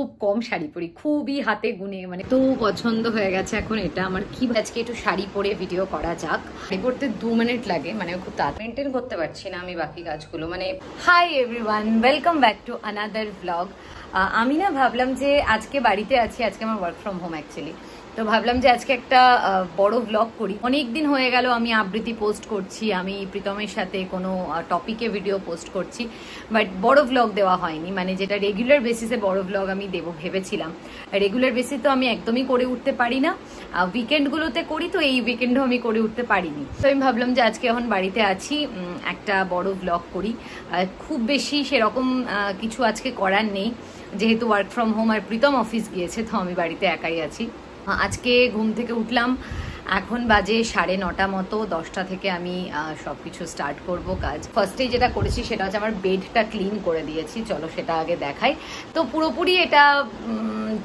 খুব কম শাড়ি পরি, খুবই হাতে গুনে, মানে তো পছন্দ হয়ে গেছে এখন এটা আমার। কি আজকে একটু শাড়ি পরে ভিডিও করা যাক। শাড়ি পরতে 2 মিনিট লাগে, মানে খুব তাড়াতাড়ি মেনটেন করতে পারছি না আমি বাকি কাজগুলো। মানে hi everyone, welcome back to another blog. আমি না ভাবলাম যে আজকে বাড়িতে আছি, আজকে আমার ওয়ার্ক ফ্রম হোম অ্যাকচুয়ালি। তো ভাবলাম যে আজকে একটা বড় ব্লগ করি। অনেকদিন হয়ে গেল আমি আবৃত্তি পোস্ট করছি, আমি প্রীতমের সাথে কোনো টপিকে ভিডিও পোস্ট করছি, বাট বড় ব্লগ দেওয়া হয়নি। মানে যেটা রেগুলার বেসিসে বড় ব্লগ আমি দেবো ভেবেছিলাম, রেগুলার বেসিস তো আমি একদমই করে উঠতে পারি না, উইকেন্ডগুলোতে করি, তো এই উইকেন্ডও আমি করে উঠতে পারিনি। তো আমি ভাবলাম যে আজকে এখন বাড়িতে আছি, একটা বড় ব্লগ করি। খুব বেশি সেরকম কিছু আজকে করার নেই, যেহেতু ওয়ার্ক ফ্রম হোম আর প্রীতম অফিস গিয়েছে, তো আমি বাড়িতে একাই আছি। আজকে ঘুম থেকে উঠলাম, এখন বাজে 9:30 মতো। 10টা থেকে আমি সবকিছু স্টার্ট করব কাজ। ফার্স্টেই যেটা করেছি সেটা হচ্ছে আমার বেডটা ক্লিন করে দিয়েছি, চলো সেটা আগে দেখাই। তো পুরোপুরি এটা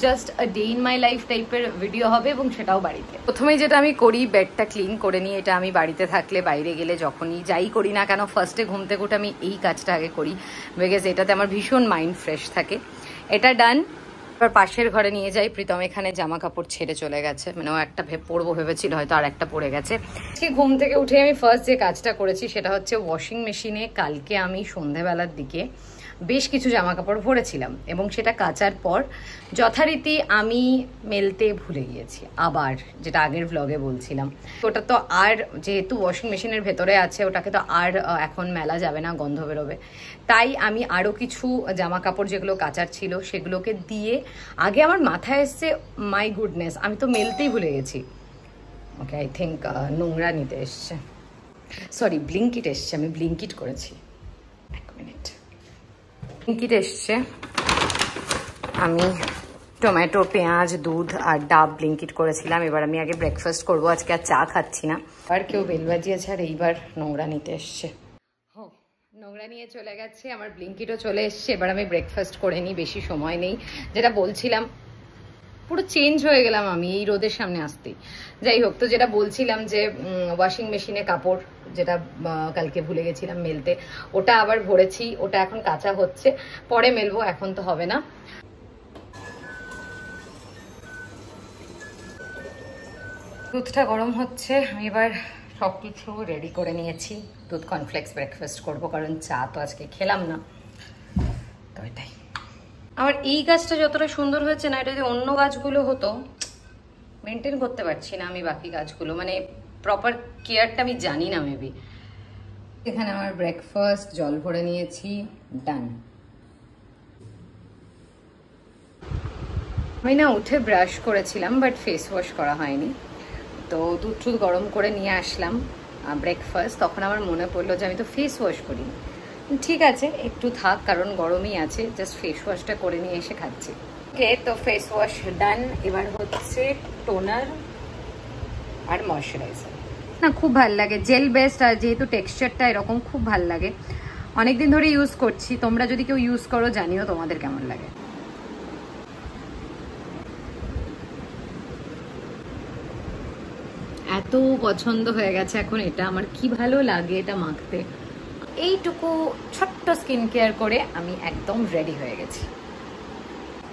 just a day in my life টাইপের ভিডিও হবে, এবং সেটাও বাড়িতে। প্রথমেই যেটা আমি করি, বেডটা ক্লিন করে নিই। এটা আমি বাড়িতে থাকলে, বাইরে গেলে, যখনই যাই করি না কেন, ফার্স্টে ঘুম থেকে উঠে আমি এই কাজটা আগে করি, বিকজ এটাতে আমার ভীষণ মাইন্ড ফ্রেশ থাকে। এটা ডান। এবার পাশের ঘরে নিয়ে যাই। প্রীতম এখানে জামা কাপড় ছেড়ে চলে গেছে, মানে ও একটা পরবো ভেবেছিল, হয়তো আর একটা পরে গেছে। আজকে ঘুম থেকে উঠে আমি ফার্স্ট যে কাজটা করেছি সেটা হচ্ছে ওয়াশিং মেশিনে কালকে আমি সন্ধেবেলার দিকে বেশ কিছু জামা কাপড় ভরেছিলাম, এবং সেটা কাচার পর যথারীতি আমি মেলতে ভুলে গিয়েছি আবার, যেটা আগের ব্লগে বলছিলাম। ওটা তো আর যেহেতু ওয়াশিং মেশিনের ভেতরে আছে, ওটাকে তো আর এখন মেলা যাবে না, গন্ধ বেরোবে। তাই আমি আরও কিছু জামা কাপড় যেগুলো কাচার ছিল সেগুলোকে দিয়ে, আগে আমার মাথায় এসছে মাই গুডনেস, আমি তো মেলতেই ভুলে গেছি। ওকে, আই থিঙ্ক নোংরা নিতে এসছে, সরি ব্লিঙ্কিট এসছে, আমি ব্লিঙ্কিট করেছি। এক মিনিট, ব্লিঙ্কিট এসছে। আমি টমেটো, পেঁয়াজ, দুধ আর ডাব ব্লিঙ্কিট করেছিলাম। এবার আমি আগে ব্রেকফাস্ট করবো, আজকে আর চা খাচ্ছি না। আর কেউ বেল বাজিয়েছে, আর এইবার নোংরা নিতে এসছে। নোংরা নিয়ে চলে গেছে, আমার ব্লিঙ্কিটও চলে এসছে। এবার আমি ব্রেকফাস্ট করে নিই, বেশি সময় নেই। যেটা বলছিলাম, পুরো চেঞ্জ হয়ে গেলাম আমি এই রোদের সামনে আসতেই। যাই হোক, তো যেটা বলছিলাম যে ওয়াশিং মেশিনে কাপড় যেটা কালকে ভুলে গেছিলাম মেলতে, ওটা আবার ভরেছি, ওটা এখন কাঁচা হচ্ছে, পরে মেলবো, এখন তো হবে না। দুধটা গরম হচ্ছে, আমি এবার সব কিছু রেডি করে নিয়েছি। দুধ কর্নফ্লেক্স ব্রেকফাস্ট করবো, কারণ চা তো আজকে খেলাম না, তো এটাই। আমার এই গাছটা যতটা সুন্দর হয়েছে না, এটা যদি অন্য গাছগুলো হতো, মেনটেন করতে পারছি না আমি বাকি গাছগুলো, মানে প্রপার কেয়ারটা আমি জানি না মেবি। এখানে আমার ব্রেকফাস্ট, জল ভরে নিয়েছি, ডান। আমি না উঠে ব্রাশ করেছিলাম, বাট ফেস ওয়াশ করা হয়নি। তো দুধ টুধ গরম করে নিয়ে আসলাম ব্রেকফাস্ট, তখন আমার মনে পড়লো যে আমি তো ফেস ওয়াশ করিনি। ঠিক আছে, একটু থাক, কারণ গরমই আছে, জাস্ট ফেস ওয়াশটা করে নিয়ে এসে খাচ্ছি। ওকে, তো ফেস ওয়াশ ডান। এবার হচ্ছে টোনার আর ময়শ্চারাইজার। না, খুব ভালো লাগে, জেল বেস্ট, আর যেহেতু টেক্সচারটা এরকম খুব ভালো লাগে, অনেকদিন ধরে ইউজ করছি। তোমরা যদি কেউ ইউজ করো জানিও তোমাদের কেমন লাগে। এত পছন্দ হয়ে গেছে এখন এটা আমার, কি ভালো লাগে এটা মাখতে। এইটুকু ছোট্ট স্কিন কেয়ার করে আমি একদম রেডি হয়ে গেছি।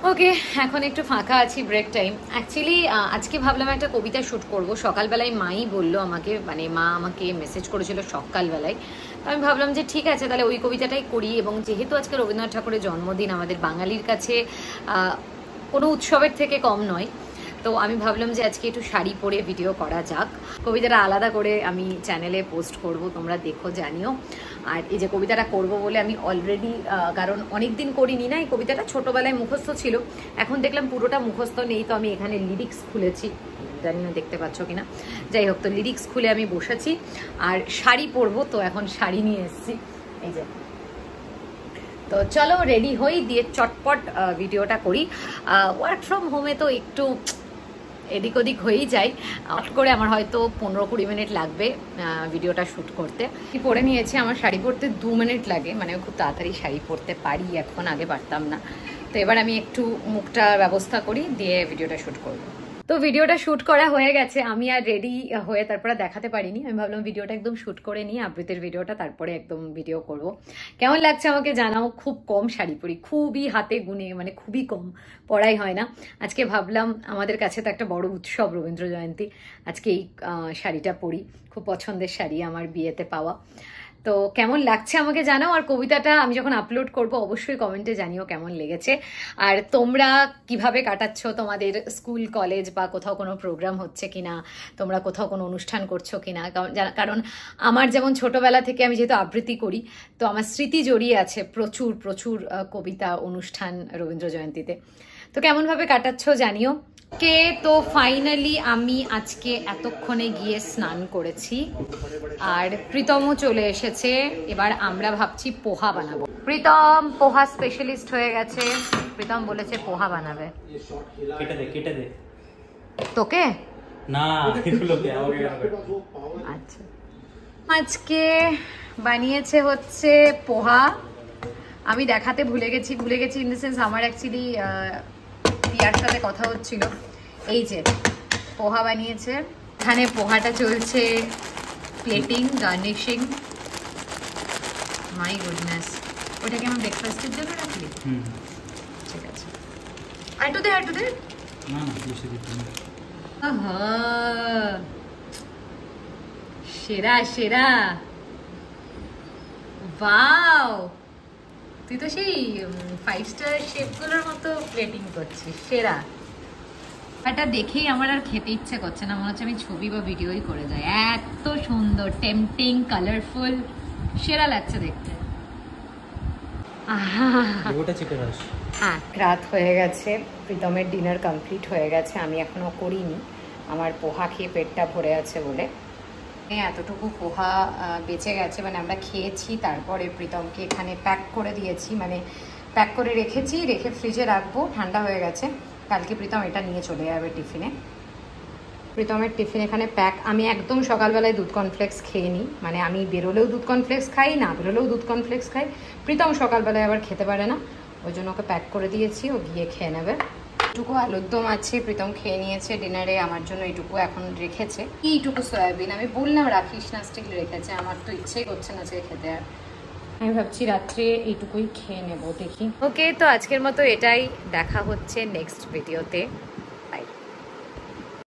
ওকে, এখন একটু ফাঁকা আছি, ব্রেক টাইম। অ্যাকচুয়ালি আজকে ভাবলাম একটা কবিতা শ্যুট করব। সকালবেলায় মাই বললো আমাকে, মানে মা আমাকে মেসেজ করেছিল সকালবেলায়, তো আমি ভাবলাম যে ঠিক আছে, তাহলে ওই কবিতাটাই করি। এবং যেহেতু আজকে রবীন্দ্রনাথ ঠাকুরের জন্মদিন, আমাদের বাঙালির কাছে কোনো উৎসবের থেকে কম নয়, তো আমি ভাবলাম যে আজকে একটু শাড়ি পরে ভিডিও করা যাক। কবিতাটা আলাদা করে আমি চ্যানেলে পোস্ট করব, তোমরা দেখো, জানিও। আর এই যে কবিতাটা করব বলে আমি অলরেডি, কারণ অনেক দিন করিনি না, এই কবিতাটা ছোটোবেলায় মুখস্থ ছিল, এখন দেখলাম পুরোটা মুখস্থ নেই, তো আমি এখানে লিরিক্স খুলেছি, জানি না দেখতে পাচ্ছ কিনা। যাই হোক, তো লিরিক্স খুলে আমি বসেছি, আর শাড়ি পরবো, তো এখন শাড়ি নিয়ে এসেছি, এই যে। তো চলো রেডি হই, দিয়ে চটপট ভিডিওটা করি। ওয়ার্ক ফ্রম হোমে তো একটু এদিক ওদিক হয়েই যায়, হট করে আমার হয়তো 15-20 মিনিট লাগবে ভিডিওটা শ্যুট করতে। পরে নিয়েছি, আমার শাড়ি পরতে 2 মিনিট লাগে, মানে খুব তাড়াতাড়ি শাড়ি পরতে পারি এখন, আগে পারতাম না। তো এবার আমি একটু মুখটা ব্যবস্থা করি, দিয়ে ভিডিওটা শ্যুট করবো। তো ভিডিওটা শুট করা হয়ে গেছে, আমি আর রেডি হয়ে তারপরে দেখাতে পারিনি। আমি ভাবলাম ভিডিওটা একদম শুট করে নিই, আবৃত্তির ভিডিওটা তারপরে একদম ভিডিও করব। কেমন লাগছে আমাকে জানাও। খুব কম শাড়ি পরি, খুবই হাতে গুনে, মানে খুবই কম পরাই হয় না। আজকে ভাবলাম আমাদের কাছে তো একটা বড় উৎসব রবীন্দ্র জয়ন্তী, আজকে এই শাড়িটা পরি। খুব পছন্দের শাড়ি আমার, বিয়েতে পাওয়া। তো কেমন লাগছে আমাকে জানাও। আর কবিতাটা আমি যখন আপলোড করব অবশ্যই কমেন্টে জানিও কেমন লেগেছে। আর তোমরা কিভাবে কাটাচ্ছ, তোমাদের স্কুল কলেজ বা কোথাও কোনো প্রোগ্রাম হচ্ছে কিনা, তোমরা কোথাও কোনো অনুষ্ঠান করছো কিনা। কারণ আমার যেমন ছোটবেলা থেকে আমি যেহেতু আবৃত্তি করি, তো আমার স্মৃতি জড়িয়ে আছে প্রচুর প্রচুর কবিতা অনুষ্ঠান রবীন্দ্র জয়ন্তীতে। তো কেমনভাবে কাটাচ্ছ জানিও। কে তো ফাইনালি আমি আজকে এতক্ষণে গিয়ে স্নান করেছি, আর প্রীতমও চলে এসেছে। এবার আমরা ভাবছি পোহা বানাবো। প্রীতম পোহা স্পেশালিস্ট হয়ে গেছে, প্রীতম বলেছে পোহা বানাবে। কেটে দে তোকে না, এগুলোকে আমাকে আচ্ছা। আজকে বানিয়েছে হচ্ছে পোহা। আমি দেখাতে ভুলে গেছি ইন দ্য সেন্স আমার অ্যাকচুয়ালি রিয়ার সাথে কথা হচ্ছিল। এই যে পোহা বানিয়েছে, এখানে পোহাটা চলছে প্লেটিং, গার্নিশিং। মাই গুডনেস, ওটাকে আমার ব্রেকফাস্টের জন্য রাখলি? ঠিক আছে, আর একটু দে না বেশি দিতে না। আহা, সেরা সেরা, ওয়াও, তুই তো সেই 5 স্টার শেফগুলোর মতো প্লেটিং করছিস, সেরা। এটা দেখেই আমার আর খেতে ইচ্ছে করছে না, মনে হচ্ছে আমি ছবি বা ভিডিওই করে যাই। এত সুন্দর, টেম্পটিং, কালারফুল, সেরা লাগছে দেখতে। রাত হয়ে গেছে, প্রীতমের ডিনার কমপ্লিট হয়ে গেছে, আমি এখনো করিনি। আমার পোহা খেয়ে পেটটা ভরে আছে বলে এতটুকু পোহা বেঁচে গেছে, মানে আমরা খেয়েছি। তারপরে প্রীতমকে এখানে প্যাক করে দিয়েছি, মানে প্যাক করে রেখেছি, রেখে ফ্রিজে রাখবো, ঠান্ডা হয়ে গেছে। কালকে প্রীতম এটা নিয়ে চলে যাবে টিফিনে। প্রীতমের টিফিন এখানে প্যাক। আমি একদম সকালবেলায় দুধ কর্নফ্লেক্স খেয়ে নিই, মানে আমি বেরোলেও দুধ কর্নফ্লেক্স খাই, না বেরোলেও দুধ কর্নফ্লেক্স খাই। প্রীতম সকালবেলায় আবার খেতে পারে না, ওই জন্য ওকে প্যাক করে দিয়েছি, ও গিয়ে খেয়ে নেবে। এইটুকু আলুর দম আছে, প্রীতম খেয়ে নিয়েছে ডিনারে। আমার জন্য এইটুকু এখন রেখেছে। এইটুকু সয়াবিন, আমি বললাম রাখিস না, স্টিল রেখেছে। আমার তো ইচ্ছেই করছে না যে খেতে, আর আমি ভাবছি রাত্রে এইটুকুই খেয়ে নেবো, দেখি। ওকে, তো আজকের মতো এটাই, দেখা হচ্ছে নেক্সট ভিডিওতে।